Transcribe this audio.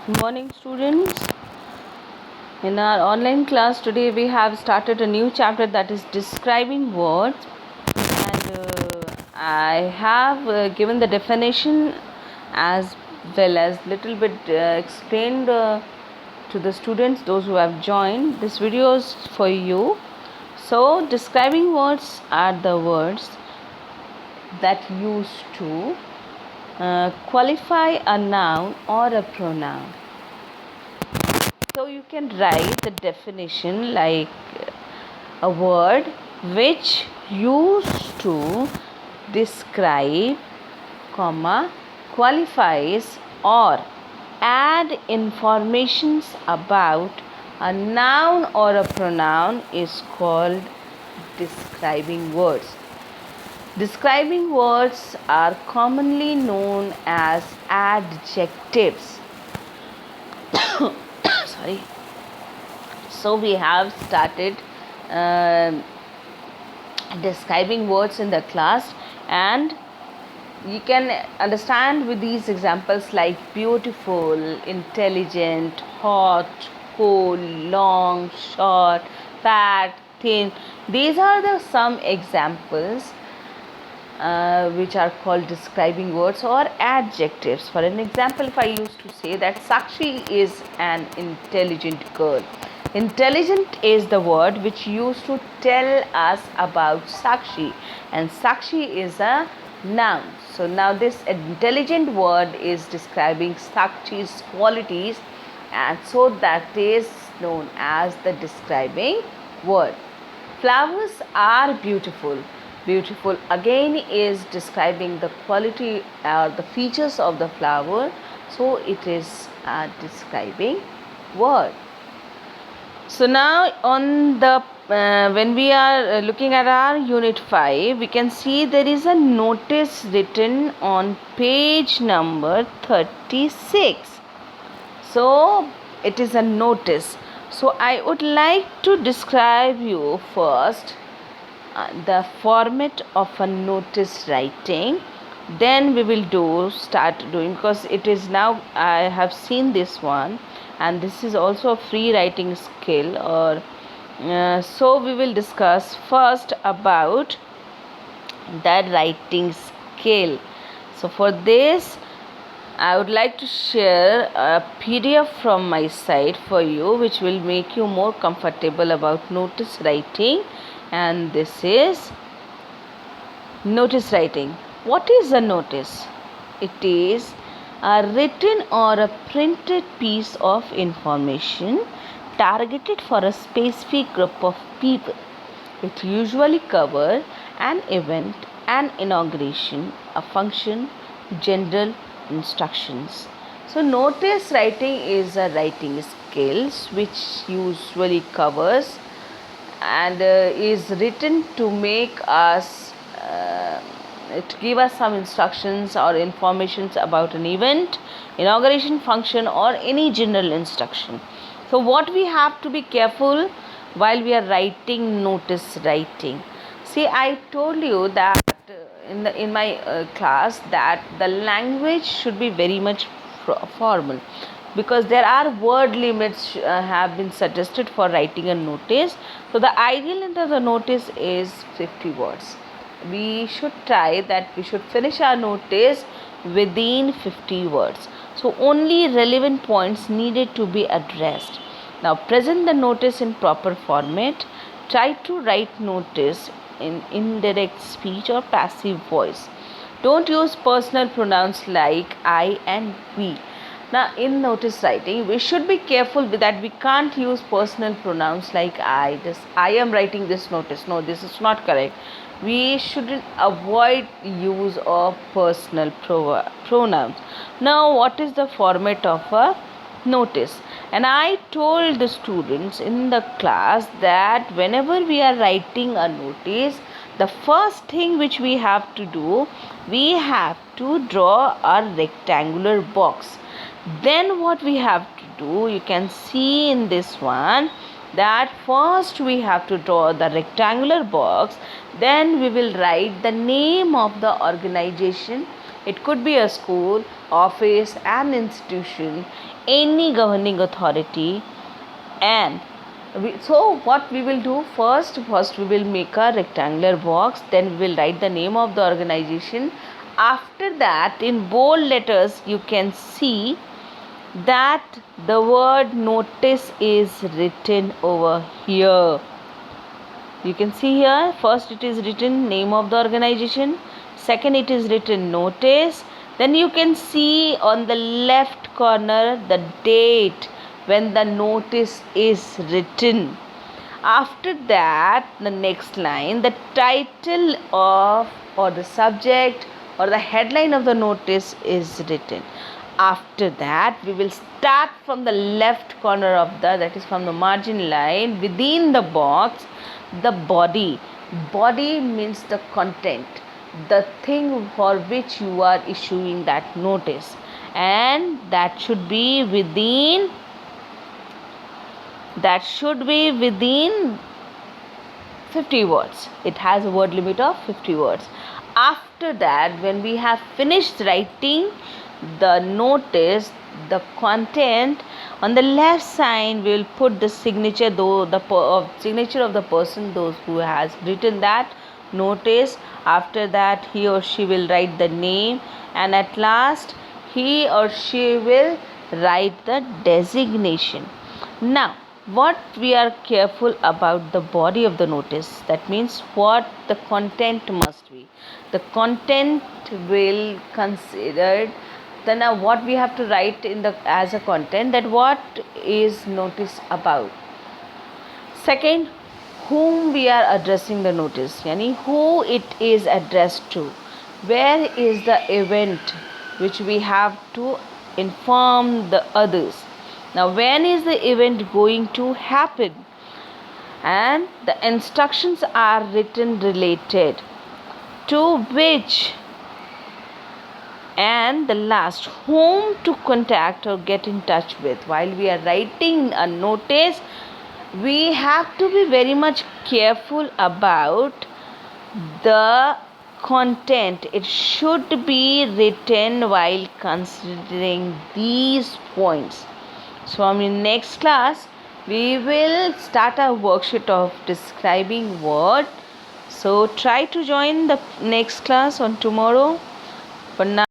Good morning, students. In our online class today, we have started a new chapter that is describing words, and I have given the definition as well as little bit explained to the students, those who have joined. This video is for you. So, describing words are the words that used to qualify a noun or a pronoun. So you can write the definition like a word which used to describe, qualifies or add informations about a noun or a pronoun is called describing words. Describing words are commonly known as adjectives. Sorry. So we have started describing words in the class, and you can understand with these examples like beautiful, intelligent, hot, cold, long, short, fat, thin. These are the some examples which are called describing words or adjectives. For an example, if I used to say that Sakshi is an intelligent girl. Intelligent is the word which used to tell us about Sakshi, and Sakshi is a noun. So now this intelligent word is describing Sakshi's qualities, and so that is known as the describing word. Flowers are beautiful. Beautiful again is describing the quality or the features of the flower, so it is a describing word. So now on the when we are looking at our unit 5, we can see there is a notice written on page number 36. So it is a notice. So I would like to describe you first the format of a notice writing. Then we will start doing, because it is now I have seen this one, and this is also a free writing skill, or so we will discuss first about the writing skill. So for this I would like to share a PDF from my side for you, which will make you more comfortable about notice writing. And this is notice writing. What is a notice? It is a written or a printed piece of information targeted for a specific group of people. It usually covers an event, an inauguration, a function, general instructions. So notice writing is a writing skills which usually covers and is written to make us to give us some instructions or informations about an event, inauguration, function, or any general instruction. So what we have to be careful while we are writing notice writing. See, I told you that in my class that the language should be very much formal, because there are word limits have been suggested for writing a notice. So the ideal length of the notice is 50 words. We should try that we should finish our notice within 50 words. So only relevant points needed to be addressed. Now present the notice in proper format. Try to write notice in indirect speech or passive voice. Don't use personal pronouns like I and we. Now, in notice writing, we should be careful that we can't use personal pronouns like I. I am writing this notice. No, this is not correct. We should avoid use of personal pronouns. Now, what is the format of a notice? And I told the students in the class that whenever we are writing a notice, the first thing which we have to do, we have to draw a rectangular box. Then what we have to do, you can see in this one, that first we have to draw the rectangular box, then we will write the name of the organization, It could be a school, office, an institution, any governing authority. And so what we will do, first we will make a rectangular box, then we will write the name of the organization. After that, in bold letters you can see that the word notice is written over here. You can see here, first it is written name of the organization, second it is written notice, then you can see on the left corner the date when the notice is written. After that, the next line, the title of or the subject or the headline of the notice is written. After that, we will start from the left corner of that is from the margin line within the box, the body. Body means the content, the thing for which you are issuing that notice, and that should be within 50 words. It has a word limit of 50 words. After that, when we have finished writing the notice, the content, on the left side we will put the signature, signature of the person, those who has written that notice. After that, he or she will write the name, and at last he or she will write the designation. Now, what we are careful about the body of the notice, that means what the content must be. The content will considered, then what we have to write in the as a content, that what is notice about. Second, whom we are addressing the notice, yani who it is addressed to, where is the event which we have to inform the others. Now, when is the event going to happen? And the instructions are written related to which. And the last, whom to contact or get in touch with. While we are writing a notice, we have to be very much careful about the content. It should be written while considering these points. So in next class we will start a worksheet of describing word. So try to join the next class on tomorrow. For now.